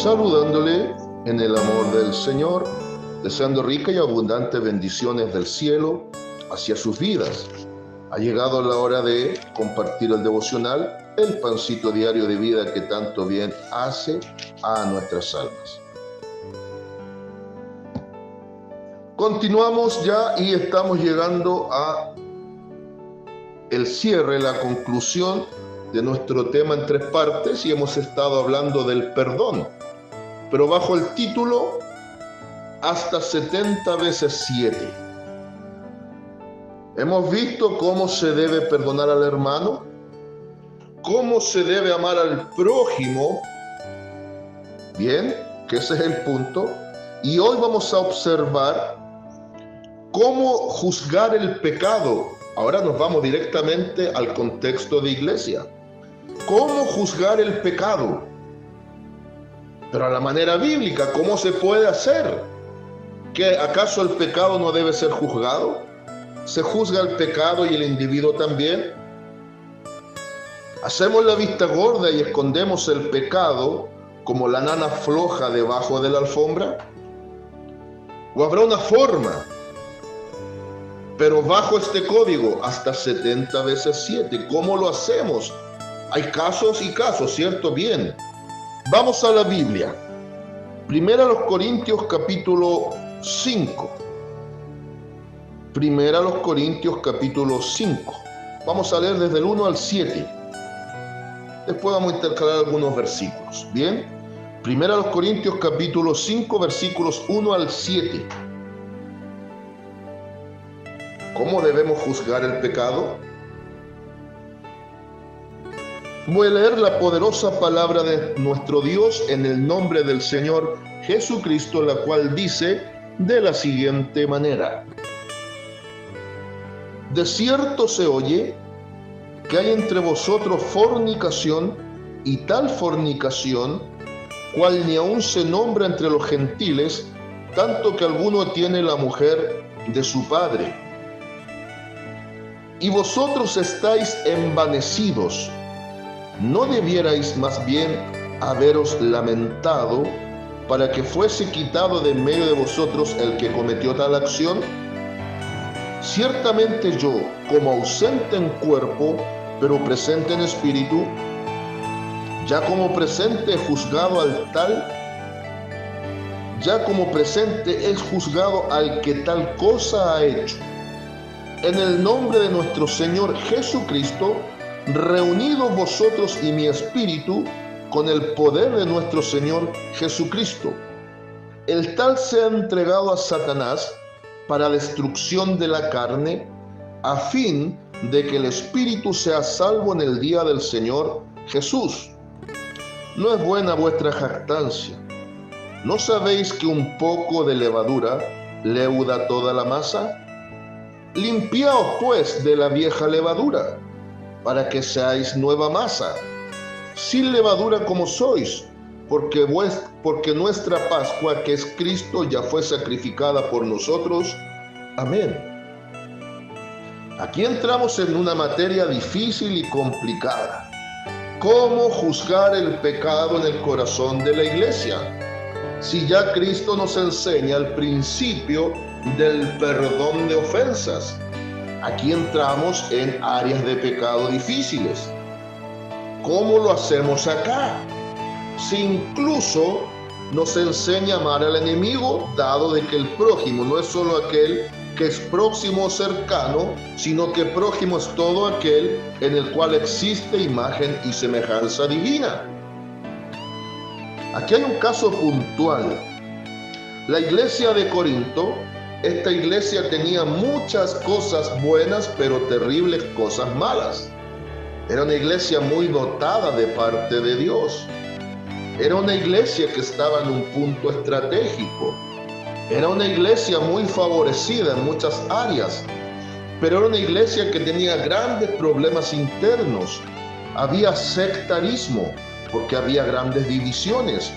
saludándole en el amor del Señor, deseando ricas y abundantes bendiciones del cielo hacia sus vidas. Ha llegado la hora de compartir el devocional, el pancito diario de vida que tanto bien hace a nuestras almas. Continuamos ya y estamos llegando a el cierre, la conclusión de nuestro tema en 3 partes, y hemos estado hablando del perdón, pero bajo el título hasta 70 veces 7. Hemos visto cómo se debe perdonar al hermano, cómo se debe amar al prójimo, bien, que ese es el punto, y hoy vamos a observar cómo juzgar el pecado. Ahora nos vamos directamente al contexto de iglesia. ¿Cómo juzgar el pecado? Pero a la manera bíblica, ¿cómo se puede hacer? ¿Que acaso el pecado no debe ser juzgado? ¿Se juzga el pecado y el individuo también? ¿Hacemos la vista gorda y escondemos el pecado como la nana floja debajo de la alfombra? ¿O habrá una forma? Pero bajo este código, hasta 70 veces 7, ¿cómo lo hacemos? Hay casos y casos, ¿cierto? Bien. Vamos a la Biblia. Primera a los Corintios capítulo 5. Primera a los Corintios capítulo 5. Vamos a leer desde el 1 al 7. Después vamos a intercalar algunos versículos. Bien. Primera a los Corintios capítulo 5, versículos 1 al 7. ¿Cómo debemos juzgar el pecado? Voy a leer la poderosa palabra de nuestro Dios en el nombre del Señor Jesucristo, la cual dice de la siguiente manera: de cierto se oye que hay entre vosotros fornicación, y tal fornicación, cual ni aun se nombra entre los gentiles, tanto que alguno tiene la mujer de su padre. Y vosotros estáis envanecidos. ¿No debierais más bien haberos lamentado para que fuese quitado de en medio de vosotros el que cometió tal acción? Ciertamente yo, como ausente en cuerpo, pero presente en espíritu, ya como presente he juzgado al tal, ya como presente he juzgado al que tal cosa ha hecho. En el nombre de nuestro Señor Jesucristo, reunidos vosotros y mi espíritu con el poder de nuestro Señor Jesucristo. El tal se ha entregado a Satanás para destrucción de la carne, a fin de que el espíritu sea salvo en el día del Señor Jesús. No es buena vuestra jactancia. ¿No sabéis que un poco de levadura leuda toda la masa? Limpiaos pues de la vieja levadura, para que seáis nueva masa, sin levadura como sois, porque nuestra Pascua, que es Cristo, ya fue sacrificada por nosotros. Amén. Aquí entramos en una materia difícil y complicada. ¿Cómo juzgar el pecado en el corazón de la iglesia? Si ya Cristo nos enseña el principio del perdón de ofensas. Aquí entramos en áreas de pecado difíciles. ¿Cómo lo hacemos acá? Si incluso nos enseña a amar al enemigo, dado de que el prójimo no es solo aquel que es próximo o cercano, sino que prójimo es todo aquel en el cual existe imagen y semejanza divina. Aquí hay un caso puntual. La iglesia de Corinto, esta iglesia tenía muchas cosas buenas, pero terribles cosas malas. Era una iglesia muy dotada de parte de Dios. Era una iglesia que estaba en un punto estratégico. Era una iglesia muy favorecida en muchas áreas, pero era una iglesia que tenía grandes problemas internos. Había sectarismo, porque había grandes divisiones.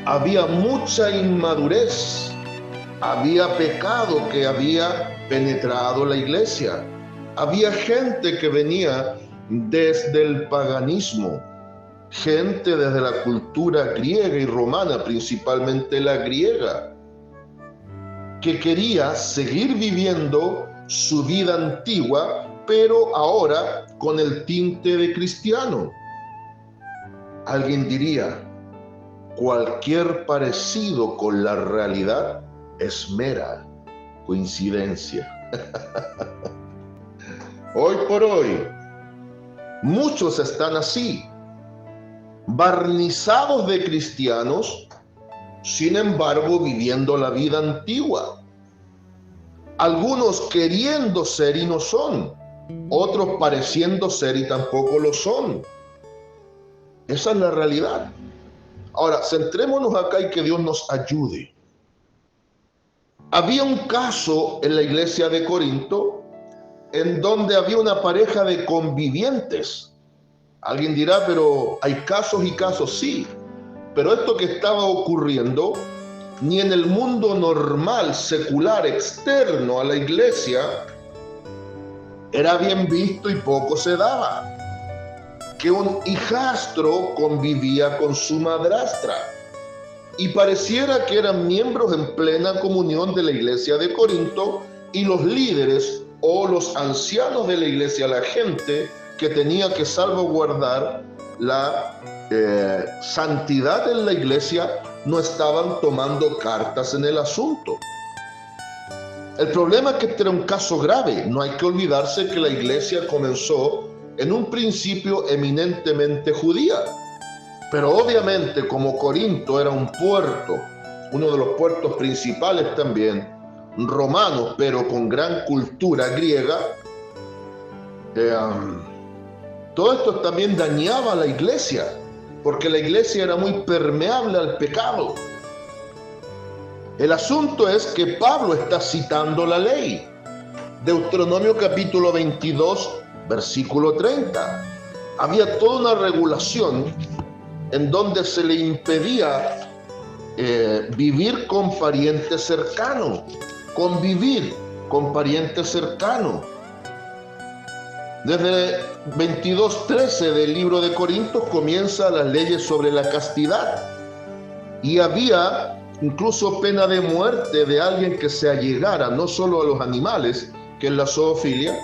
Había mucha inmadurez. Había pecado que había penetrado la iglesia. Había gente que venía desde el paganismo. gente desde la cultura griega y romana, principalmente la griega, que quería seguir viviendo su vida antigua, pero ahora con el tinte de cristiano. Alguien diría, cualquier parecido con la realidad es mera coincidencia. Hoy por hoy, muchos están así, barnizados de cristianos, sin embargo viviendo la vida antigua. Algunos queriendo ser y no son, otros pareciendo ser y tampoco lo son. Esa es la realidad. Ahora, centrémonos acá y que Dios nos ayude. Había un caso en la iglesia de Corinto en donde había una pareja de convivientes. Alguien dirá, pero hay casos y casos, sí. Pero esto que estaba ocurriendo, ni en el mundo normal, secular, externo a la iglesia, era bien visto y poco se daba. Que un hijastro convivía con su madrastra y pareciera que eran miembros en plena comunión de la iglesia de Corinto, y los líderes o los ancianos de la iglesia, la gente que tenía que salvaguardar la santidad en la iglesia, no estaban tomando cartas en el asunto. El problema es que este era un caso grave. No hay que olvidarse que la iglesia comenzó en un principio eminentemente judía, pero obviamente como Corinto era un puerto, uno de los puertos principales también, romano, pero con gran cultura griega, todo esto también dañaba a la iglesia, porque la iglesia era muy permeable al pecado. El asunto es que Pablo está citando la ley. Deuteronomio capítulo 22, versículo 30. Había toda una regulación en donde se le impedía vivir con parientes cercanos, convivir con parientes cercanos. Desde 22:13 del libro de Corintios comienza las leyes sobre la castidad, y había incluso pena de muerte de alguien que se allegara no solo a los animales, que es la zoofilia,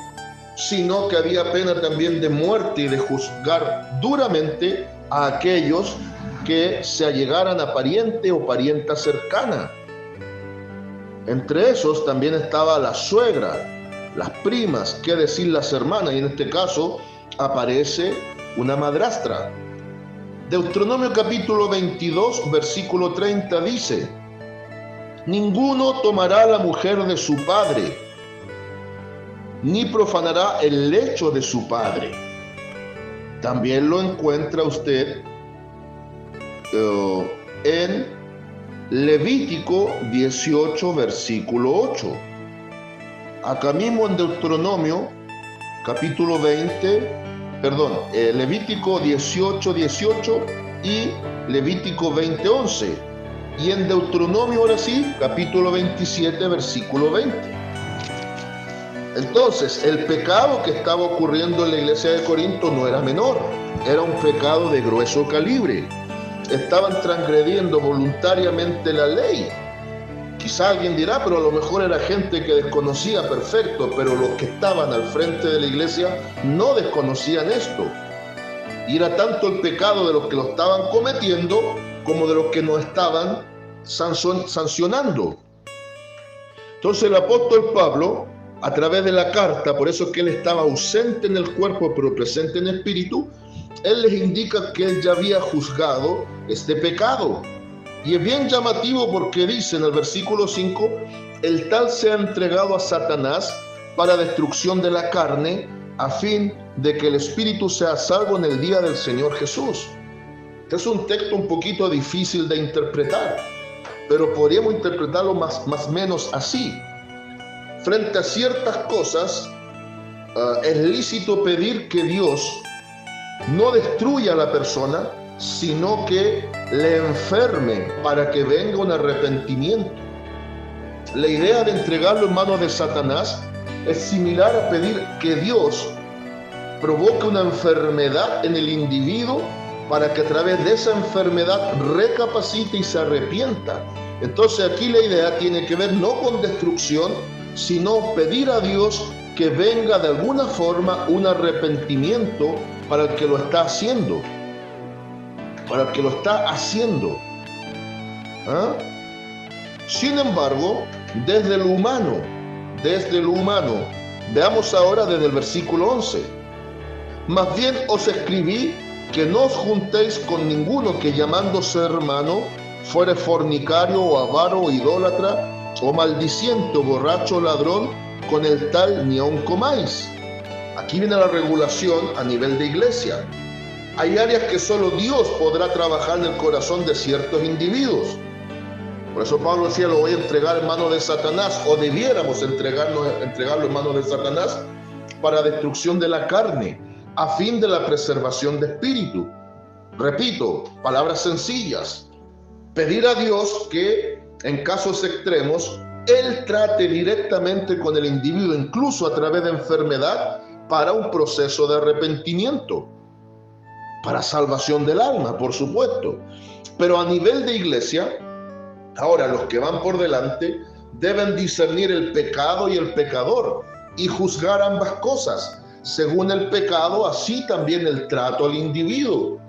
sino que había pena también de muerte y de juzgar duramente a aquellos que se allegaran a pariente o parienta cercana. Entre esos también estaba la suegra, las primas, qué decir las hermanas, y en este caso aparece una madrastra. Deuteronomio capítulo 22, versículo 30 dice: ninguno tomará la mujer de su padre, ni profanará el lecho de su padre. También lo encuentra usted en Levítico 18, versículo 8. Acá mismo en Deuteronomio capítulo Levítico 18, 18 y Levítico 20, 11. Y en Deuteronomio, ahora sí, capítulo 27, versículo 20. Entonces, el pecado que estaba ocurriendo en la iglesia de Corinto no era menor, era un pecado de grueso calibre. Estaban transgrediendo voluntariamente la ley. Quizá alguien dirá, pero a lo mejor era gente que desconocía, perfecto, pero los que estaban al frente de la iglesia no desconocían esto. Y era tanto el pecado de los que lo estaban cometiendo como de los que no estaban sancionando. Entonces el apóstol Pablo, a través de la carta, por eso es que él estaba ausente en el cuerpo pero presente en espíritu, él les indica que él ya había juzgado este pecado. Y es bien llamativo porque dice en el versículo 5, el tal se ha entregado a Satanás para destrucción de la carne, a fin de que el espíritu sea salvo en el día del Señor Jesús. Este es un texto un poquito difícil de interpretar, pero podríamos interpretarlo más o menos así. Frente a ciertas cosas, es lícito pedir que Dios no destruya a la persona, sino que le enferme para que venga un arrepentimiento. La idea de entregarlo en manos de Satanás es similar a pedir que Dios provoque una enfermedad en el individuo para que a través de esa enfermedad recapacite y se arrepienta. Entonces aquí la idea tiene que ver no con destrucción, sino pedir a Dios que venga de alguna forma un arrepentimiento para el que lo está haciendo. Para el que lo está haciendo. ¿Ah? Sin embargo, desde lo humano, veamos ahora desde el versículo 11. Más bien os escribí que no os juntéis con ninguno que llamándose hermano fuere fornicario o avaro o idólatra o maldiciente o borracho o ladrón, con el tal ni aun comáis. Aquí viene la regulación a nivel de iglesia. Hay áreas que solo Dios podrá trabajar en el corazón de ciertos individuos. Por eso Pablo decía, lo voy a entregar en manos de Satanás, o debiéramos entregarlo en manos de Satanás para destrucción de la carne, a fin de la preservación de espíritu. Repito, palabras sencillas. Pedir a Dios que en casos extremos Él trate directamente con el individuo, incluso a través de enfermedad, para un proceso de arrepentimiento, para salvación del alma, por supuesto. Pero a nivel de iglesia, ahora los que van por delante deben discernir el pecado y el pecador y juzgar ambas cosas. Según el pecado, así también el trato al individuo.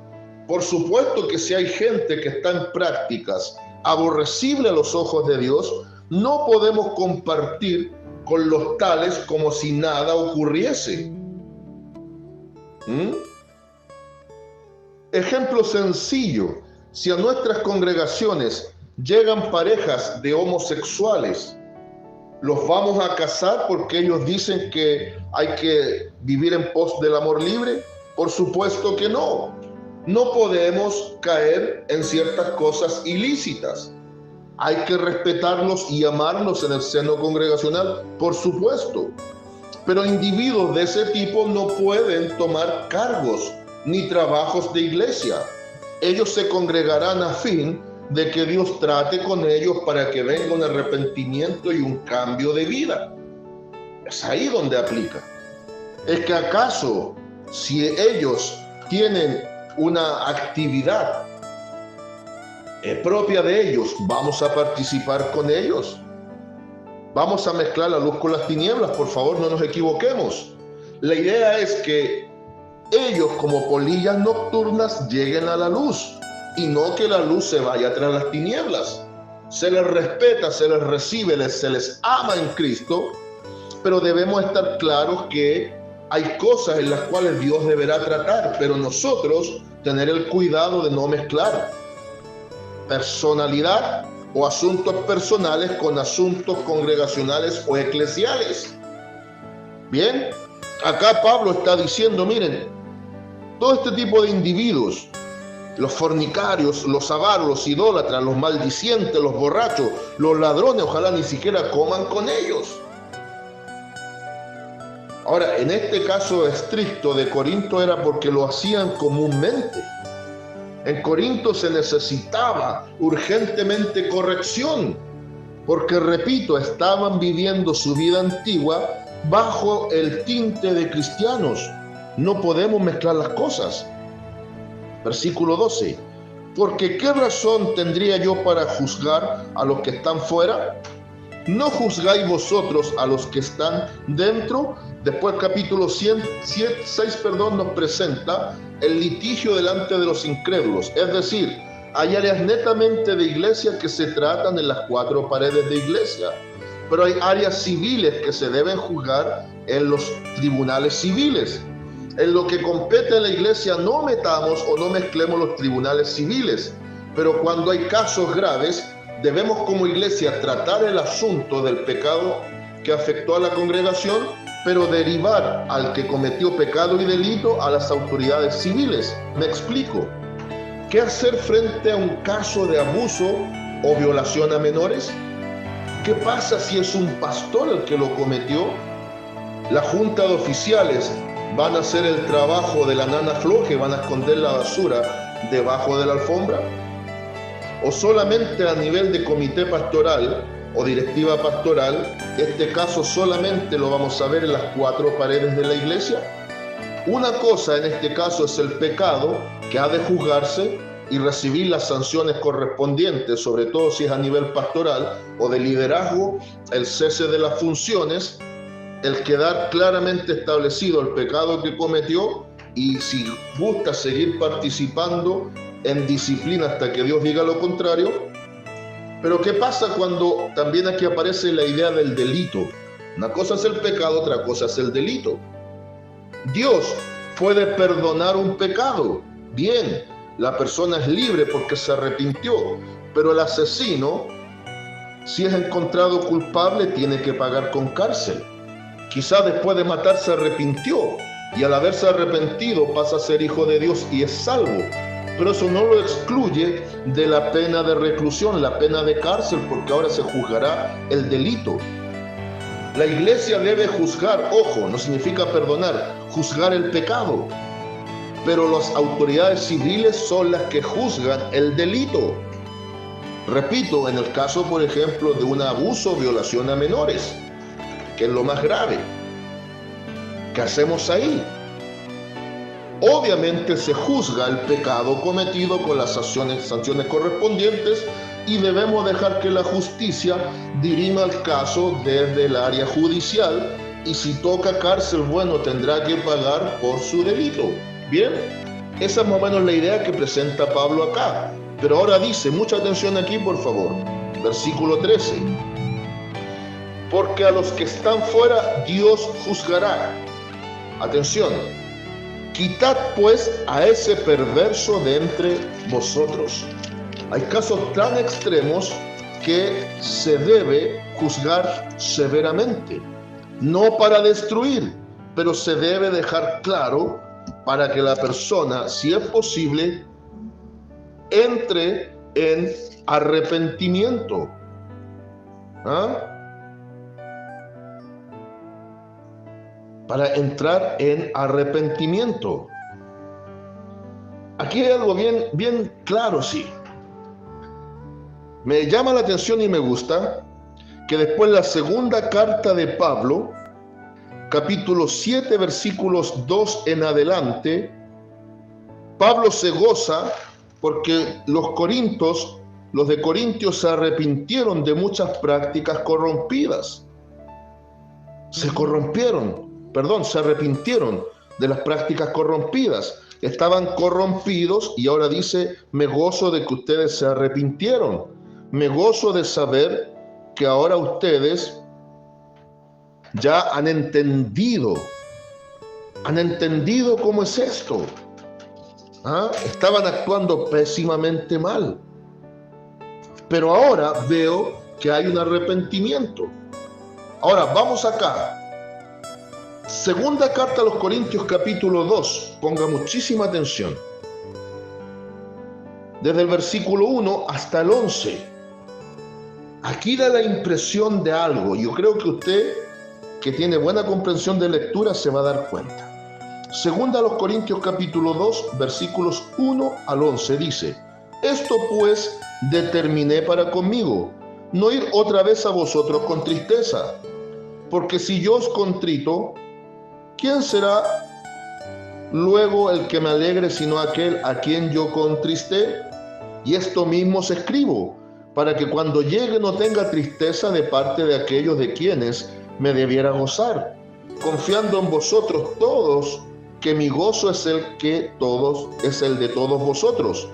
Por supuesto que si hay gente que está en prácticas aborrecibles a los ojos de Dios, no podemos compartir con los tales como si nada ocurriese. Ejemplo sencillo: si a nuestras congregaciones llegan parejas de homosexuales, ¿los vamos a casar porque ellos dicen que hay que vivir en pos del amor libre? Por supuesto que no. No podemos caer en ciertas cosas ilícitas. Hay que respetarlos y amarlos en el seno congregacional, por supuesto. Pero individuos de ese tipo no pueden tomar cargos ni trabajos de iglesia. Ellos se congregarán a fin de que Dios trate con ellos para que venga un arrepentimiento y un cambio de vida. Es ahí donde aplica. Es que acaso, si ellos tienen una actividad propia de ellos, ¿vamos a participar con ellos? Vamos a mezclar la luz con las tinieblas, por favor, no nos equivoquemos. La idea es que ellos, como polillas nocturnas, lleguen a la luz y no que la luz se vaya tras las tinieblas. Se les respeta, se les recibe, se les ama en Cristo, pero debemos estar claros que hay cosas en las cuales Dios deberá tratar, pero nosotros tener el cuidado de no mezclar personalidad o asuntos personales con asuntos congregacionales o eclesiales. Bien, acá Pablo está diciendo, miren, todo este tipo de individuos, los fornicarios, los avaros, los idólatras, los maldicientes, los borrachos, los ladrones, ojalá ni siquiera coman con ellos. Ahora, en este caso estricto de Corinto era porque lo hacían comúnmente. En Corinto se necesitaba urgentemente corrección, porque, repito, estaban viviendo su vida antigua bajo el tinte de cristianos. No podemos mezclar las cosas. Versículo 12. Porque ¿qué razón tendría yo para juzgar a los que están fuera? ¿No juzgáis vosotros a los que están dentro? Después capítulo 6 nos presenta el litigio delante de los incrédulos. Es decir, hay áreas netamente de iglesia que se tratan en las cuatro paredes de iglesia, pero hay áreas civiles que se deben juzgar en los tribunales civiles. En lo que compete a la iglesia no metamos o no mezclemos los tribunales civiles, pero cuando hay casos graves, debemos como iglesia tratar el asunto del pecado que afectó a la congregación, pero derivar al que cometió pecado y delito a las autoridades civiles. Me explico. ¿Qué hacer frente a un caso de abuso o violación a menores? ¿Qué pasa si es un pastor el que lo cometió? La junta de oficiales van a hacer el trabajo de la nana floja y van a esconder la basura debajo de la alfombra. ¿O solamente a nivel de comité pastoral o directiva pastoral, este caso solamente lo vamos a ver en las cuatro paredes de la iglesia? Una cosa en este caso es el pecado que ha de juzgarse y recibir las sanciones correspondientes, sobre todo si es a nivel pastoral o de liderazgo, el cese de las funciones, el quedar claramente establecido el pecado que cometió, y si gusta seguir participando en disciplina hasta que Dios diga lo contrario. Pero ¿qué pasa cuando también aquí aparece la idea del delito? Una cosa es el pecado, otra cosa es el delito. Dios puede perdonar un pecado. Bien, la persona es libre porque se arrepintió, pero el asesino, si es encontrado culpable, tiene que pagar con cárcel. Quizá después de matar se arrepintió, y al haberse arrepentido pasa a ser hijo de Dios y es salvo. Pero eso no lo excluye de la pena de reclusión, la pena de cárcel, porque ahora se juzgará el delito. La iglesia debe juzgar, ojo, no significa perdonar, juzgar el pecado. Pero las autoridades civiles son las que juzgan el delito. Repito, en el caso, por ejemplo, de un abuso o violación a menores, que es lo más grave. ¿Qué hacemos ahí? Obviamente se juzga el pecado cometido con las sanciones correspondientes, y debemos dejar que la justicia dirima el caso desde el área judicial, y si toca cárcel, bueno, tendrá que pagar por su delito. Bien, esa es más o menos la idea que presenta Pablo acá. Pero ahora dice, mucha atención aquí por favor, versículo 13. Porque a los que están fuera Dios juzgará. Atención, quitad pues a ese perverso de entre vosotros. Hay casos tan extremos que se debe juzgar severamente, no para destruir, pero se debe dejar claro para que la persona, si es posible, entre en arrepentimiento. ¿Ah? Para entrar en arrepentimiento. Aquí hay algo bien claro, sí. Me llama la atención y me gusta que después la segunda carta de Pablo, capítulo 7, versículos 2 en adelante, Pablo se goza porque los de Corintios se arrepintieron de muchas prácticas corrompidas. Se arrepintieron de las prácticas corrompidas. Estaban corrompidos y ahora dice, me gozo de que ustedes se arrepintieron. Me gozo de saber que ahora ustedes ya han entendido cómo es esto. Estaban actuando pésimamente mal. Pero ahora veo que hay un arrepentimiento. Ahora, vamos acá. Segunda carta a los Corintios, capítulo 2. Ponga muchísima atención. Desde el versículo 1 hasta el 11. Aquí da la impresión de algo. Yo creo que usted, que tiene buena comprensión de lectura, se va a dar cuenta. Segunda a los Corintios, capítulo 2, versículos 1 al 11. Dice, esto pues determiné para conmigo, no ir otra vez a vosotros con tristeza. Porque si yo os contrito, ¿quién será luego el que me alegre sino aquel a quien yo contristé? Y esto mismo os escribo, para que cuando llegue no tenga tristeza de parte de aquellos de quienes me debiera gozar, confiando en vosotros todos, que mi gozo es el de todos vosotros.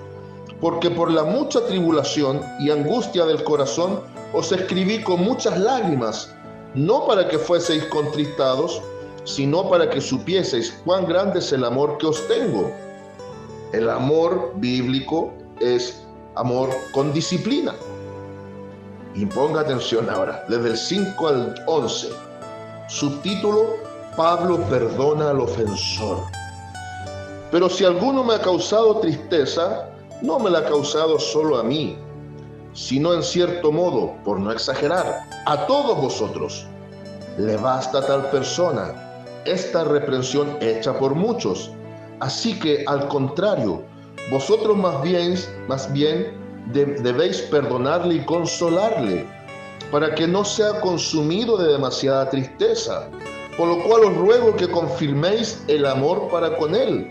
Porque por la mucha tribulación y angustia del corazón os escribí con muchas lágrimas, no para que fueseis contristados, sino para que supieseis cuán grande es el amor que os tengo. El amor bíblico es amor con disciplina. Y ponga atención ahora, desde el 5 al 11. Subtítulo, Pablo perdona al ofensor. Pero si alguno me ha causado tristeza, no me la ha causado solo a mí, sino en cierto modo, por no exagerar, a todos vosotros. Le basta a tal persona esta reprensión hecha por muchos. Así que, al contrario, vosotros más bien debéis perdonarle y consolarle, para que no sea consumido de demasiada tristeza, por lo cual os ruego que confirméis el amor para con él.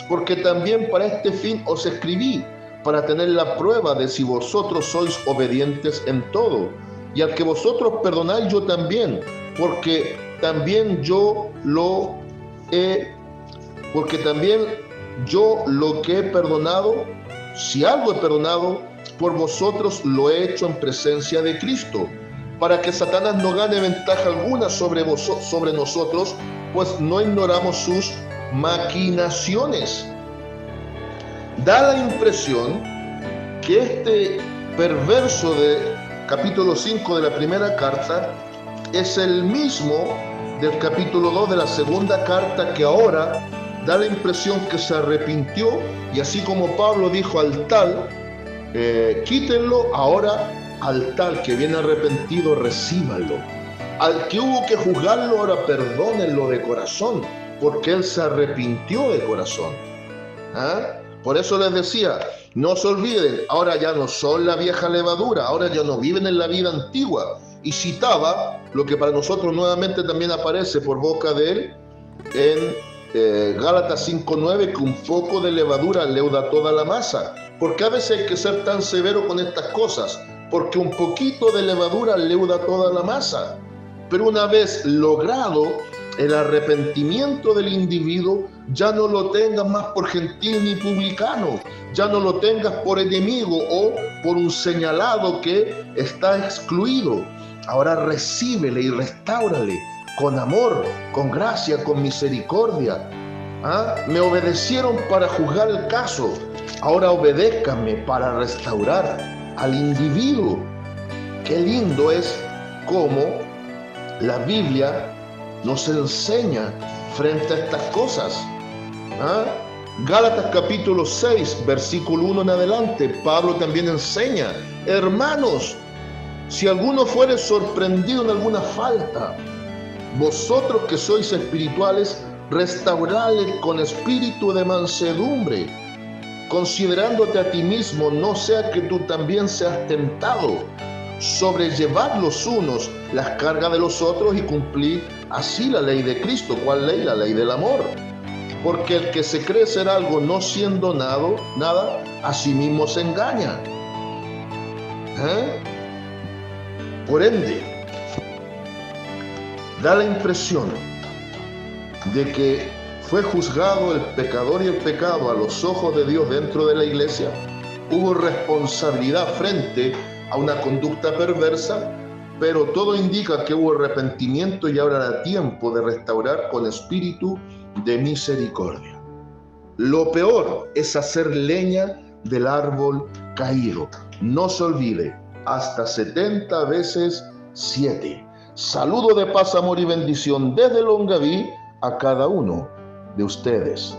porque también para este fin os escribí, para tener la prueba de si vosotros sois obedientes en todo. Y al que vosotros perdonáis, yo también, porque también yo lo que he perdonado, si algo he perdonado, por vosotros lo he hecho en presencia de Cristo, para que Satanás no gane ventaja alguna sobre nosotros, pues no ignoramos sus maquinaciones. Da la impresión que este perverso de capítulo 5 de la primera carta es el mismo del capítulo 2 de la segunda carta, que ahora da la impresión que se arrepintió, y así como Pablo dijo al tal, quítenlo, ahora al tal que viene arrepentido, recíbanlo. Al que hubo que juzgarlo, ahora perdónenlo de corazón, porque él se arrepintió de corazón. Por eso les decía, no se olviden, ahora ya no son la vieja levadura, ahora ya no viven en la vida antigua. Y citaba lo que para nosotros nuevamente también aparece por boca de él en Gálatas 5:9, que un poco de levadura leuda toda la masa. Porque a veces hay que ser tan severo con estas cosas, porque un poquito de levadura leuda toda la masa. Pero una vez logrado el arrepentimiento del individuo, ya no lo tengas más por gentil ni publicano, ya no lo tengas por enemigo o por un señalado que está excluido. Ahora recíbele y restáurale con amor, con gracia, con misericordia. Me obedecieron para juzgar el caso, ahora obedézcanme para restaurar al individuo. Qué lindo es cómo la Biblia nos enseña frente a estas cosas. Gálatas capítulo 6, versículo 1 en adelante, Pablo también enseña: hermanos, si alguno fuere sorprendido en alguna falta, vosotros que sois espirituales, restauradle con espíritu de mansedumbre, considerándote a ti mismo, no sea que tú también seas tentado. Sobrellevad los unos las cargas de los otros y cumplid así la ley de Cristo. ¿Cuál ley? La ley del amor. Porque el que se cree ser algo no siendo nada, a sí mismo se engaña. Por ende, da la impresión de que fue juzgado el pecador y el pecado a los ojos de Dios dentro de la iglesia. Hubo responsabilidad frente a una conducta perversa, pero todo indica que hubo arrepentimiento y ahora era tiempo de restaurar con espíritu de misericordia. Lo peor es hacer leña del árbol caído. No se olvide, hasta 70 veces 7. Saludo de paz, amor y bendición desde Longaví a cada uno de ustedes.